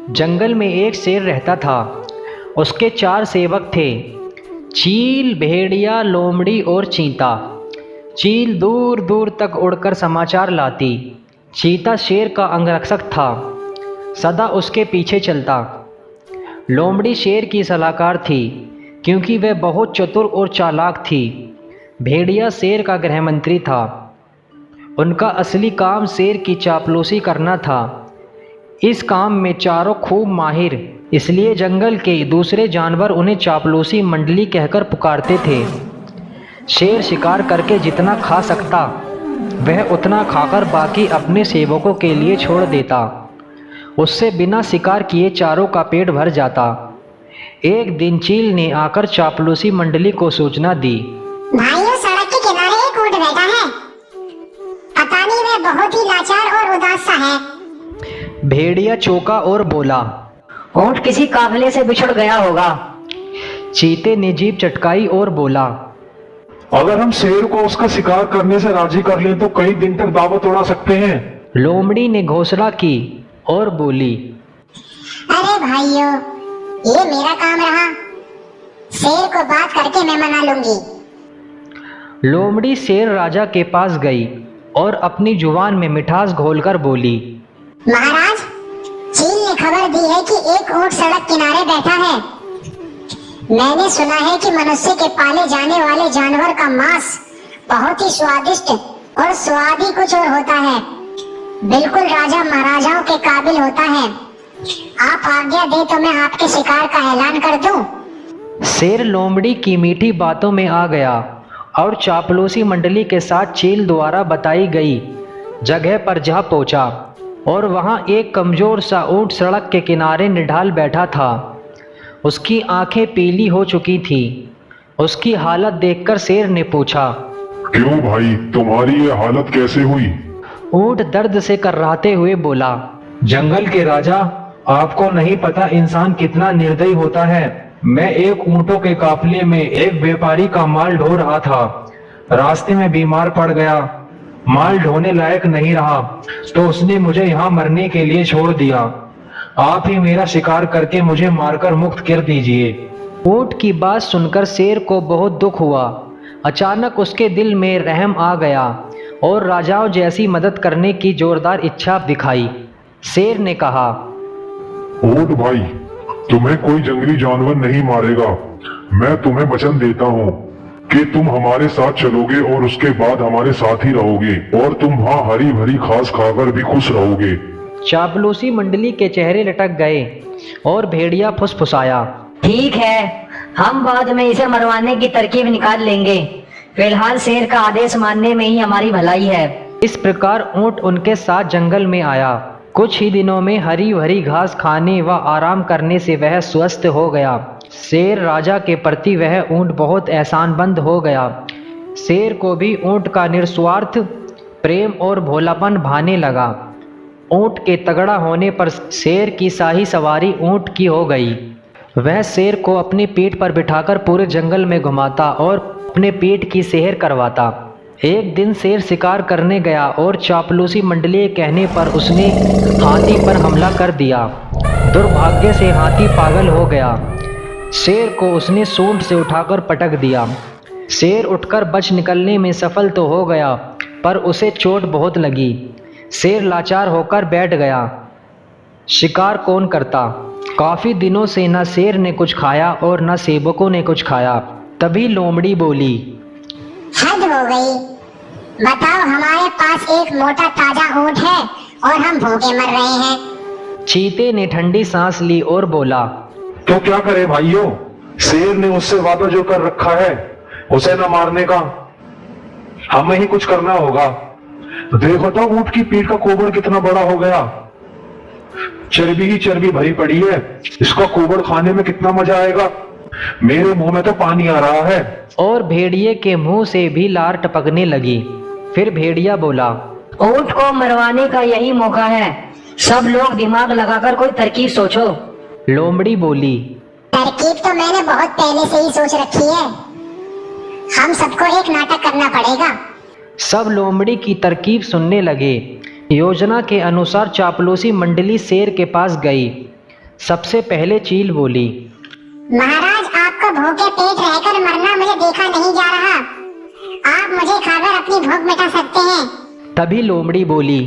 जंगल में एक शेर रहता था। उसके 4 सेवक थे, चील, भेड़िया, लोमड़ी और चीता। चील दूर दूर तक उड़कर समाचार लाती। चीता शेर का अंगरक्षक था, सदा उसके पीछे चलता। लोमड़ी शेर की सलाहकार थी, क्योंकि वह बहुत चतुर और चालाक थी। भेड़िया शेर का गृहमंत्री था। उनका असली काम शेर की चापलूसी करना था। इस काम में चारों खूब माहिर, इसलिए जंगल के दूसरे जानवर उन्हें चापलूसी मंडली कहकर पुकारते थे। शेर शिकार करके जितना खा सकता वह उतना खाकर बाकी अपने सेवकों के लिए छोड़ देता। उससे बिना शिकार किए चारों का पेट भर जाता। एक दिन चील ने आकर चापलूसी मंडली को सूचना दी। भाइयों, सड़क के किनारे एक ऊंट बैठा है। पता नहीं वह बहुत ही लाचार और उदास सा है। भेड़िया चौंका और बोला, ऊंट किसी काफिले से बिछड़ गया होगा। चीते ने जीभ चटकाई और बोला, अगर हम शेर को उसका शिकार करने से राजी कर लें तो कई दिन तक दावत उड़ा सकते हैं। लोमड़ी ने घोषणा की और बोली, अरे भाइयों, ये मेरा काम रहा। शेर को बात करके मैं मना लूंगी। लोमड़ी शेर राजा के पास गई और अपनी जुबान में मिठास घोलकर बोली, महाराज, चील ने खबर दी है कि एक ऊंट सड़क किनारे बैठा है। मैंने सुना है कि मनुष्य के पाले जाने वाले जानवर का मांस बहुत ही स्वादिष्ट और स्वाद ही कुछ और होता है। बिल्कुल राजा महाराजाओं के काबिल होता है। आप आज्ञा दे तो मैं आपके शिकार का ऐलान कर दूं। शेर लोमड़ी की मीठी बातों में आ गया और चापलूसी मंडली के साथ चील द्वारा बताई गई जगह पर जा पहुंचा और वहां एक कमजोर सा ऊंट सड़क के किनारे निढाल बैठा था। उसकी आंखें पीली हो चुकी थी। उसकी हालत देखकर शेर ने पूछा, क्यों भाई, तुम्हारी ये हालत कैसे हुई? ऊंट दर्द से कर्राते हुए बोला, जंगल के राजा, आपको नहीं पता इंसान कितना निर्दयी होता है। मैं एक ऊंटों के काफिले में एक व्यापारी का माल ढो रहा था। रास्ते में बीमार पड़ गया, माल ढोने लायक नहीं रहा, तो उसने मुझे यहाँ मरने के लिए छोड़ दिया। आप ही मेरा शिकार करके मुझे मारकर मुक्त कर दीजिए। ऊंट की बात सुनकर शेर को बहुत दुख हुआ। अचानक उसके दिल में रहम आ गया और राजाओं जैसी मदद करने की जोरदार इच्छा दिखाई। शेर ने कहा, ऊंट भाई, तुम्हें कोई जंगली जानवर नहीं मारेगा। मैं तुम्हें वचन देता हूँ कि तुम हमारे साथ चलोगे और उसके बाद हमारे साथ ही रहोगे और तुम वहाँ हरी भरी घास खाकर भी खुश रहोगे। चापलूसी मंडली के चेहरे लटक गए और भेड़िया फुसफुसाया, ठीक है, हम बाद में इसे मरवाने की तरकीब निकाल लेंगे। फिलहाल शेर का आदेश मानने में ही हमारी भलाई है। इस प्रकार ऊंट उनके साथ जंगल में आया। कुछ ही दिनों में हरी भरी घास खाने व आराम करने से वह स्वस्थ हो गया। शेर राजा के प्रति वह ऊंट बहुत एहसानमंद हो गया। शेर को भी ऊंट का निस्वार्थ प्रेम और भोलापन भाने लगा। ऊंट के तगड़ा होने पर शेर की शाही सवारी ऊंट की हो गई। वह शेर को अपनी पीठ पर बिठाकर पूरे जंगल में घुमाता और अपने पेट की सेहर करवाता। एक दिन शेर शिकार करने गया और चापलूसी मंडली के कहने पर उसने हाथी पर हमला कर दिया। दुर्भाग्य से हाथी पागल हो गया। शेर को उसने सूंड से उठाकर पटक दिया। शेर उठकर बच निकलने में सफल तो हो गया, पर उसे चोट बहुत लगी। शेर लाचार होकर बैठ गया। शिकार कौन करता? काफी दिनों से न शेर ने कुछ खाया और न सेवकों ने कुछ खाया। तभी लोमड़ी बोली, हद हो गई। बताओ, हमारे पास एक मोटा ताजा ऊंट है और हम भूखे मर रहे हैं। चीते ने ठंडी सांस ली और बोला, तो क्या करे भाइयों, शेर ने उससे वादा जो कर रखा है उसे न मारने का। हमें ही कुछ करना होगा। देखो तो ऊंट की पीठ का कोबड़ कितना बड़ा हो गया। चर्बी ही चर्बी भरी पड़ी है। इसका कोबड़ खाने में कितना मजा आएगा। मेरे मुंह में तो पानी आ रहा है। और भेड़िए के मुंह से भी लार टपकने लगी। फिर भेड़िया बोला, ऊंट को मरवाने का यही मौका है। सब लोग दिमाग लगाकर कोई तरकीब सोचो। लोमड़ी बोली, तरकीब तो मैंने बहुत पहले से ही सोच रखी है। हम सबको एक नाटक करना पड़ेगा। सब लोमड़ी की तरकीब सुनने लगे। योजना के अनुसार चापलूसी मंडली शेर के पास गई। सबसे पहले चील बोली, महाराज, आपको भूखे पेट रहकर मरना मुझे देखा नहीं जा रहा। आप मुझे खाकर अपनी भूख मिटा सकते हैं। तभी लोमड़ी बोली,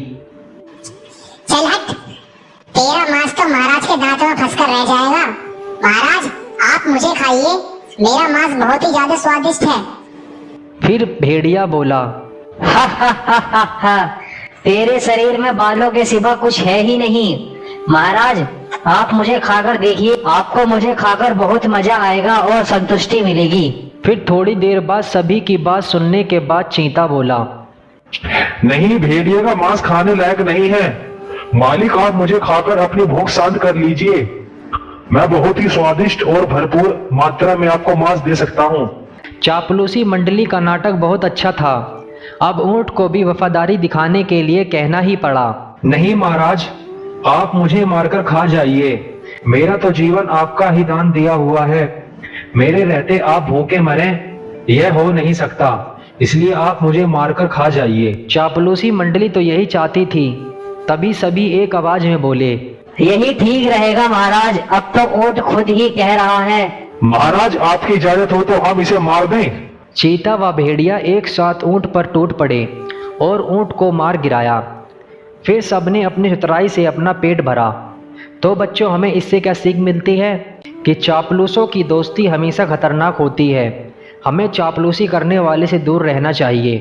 चल हट, तेरा मांस तो महाराज के दांतों में फंसकर रह जाएगा। महाराज, आप मुझे खाइए, मेरा मांस बहुत ही ज्यादा स्वादिष्ट है। फिर भेड़िया बोला, हा हा हा हा हा, तेरे शरीर में बालों के सिवा कुछ है ही नहीं। महाराज, आप मुझे खाकर देखिए, आपको मुझे खाकर बहुत मजा आएगा और संतुष्टि मिलेगी। फिर थोड़ी देर बाद सभी की बात सुनने के बाद चींटा बोला, नहीं, भेड़िए का मांस खाने लायक नहीं है। मालिक, आप मुझे खाकर अपनी भूख शांत कर लीजिए। मैं बहुत ही स्वादिष्ट और भरपूर मात्रा में आपको मांस दे सकता हूँ। चापलूसी मंडली का नाटक बहुत अच्छा था। अब ऊंट को भी वफादारी दिखाने के लिए कहना ही पड़ा, नहीं महाराज, आप मुझे मारकर खा जाइए। मेरा तो जीवन आपका ही दान दिया हुआ है। मेरे रहते आप भूखे मरे, यह हो नहीं सकता। इसलिए आप मुझे मारकर खा जाइए। चापलूसी मंडली तो यही चाहती थी। तभी सभी एक आवाज में बोले, यही ठीक रहेगा महाराज, अब तो ऊंट खुद ही कह रहा है। महाराज, आपकी इजाजत हो तो हम इसे मार दें। चीता व भेड़िया एक साथ ऊंट पर टूट पड़े और ऊंट को मार गिराया। फिर सबने अपनी चतुराई से अपना पेट भरा। तो बच्चों, हमें इससे क्या सीख मिलती है कि चापलूसों की दोस्ती हमेशा खतरनाक होती है। हमें चापलूसी करने वाले से दूर रहना चाहिए।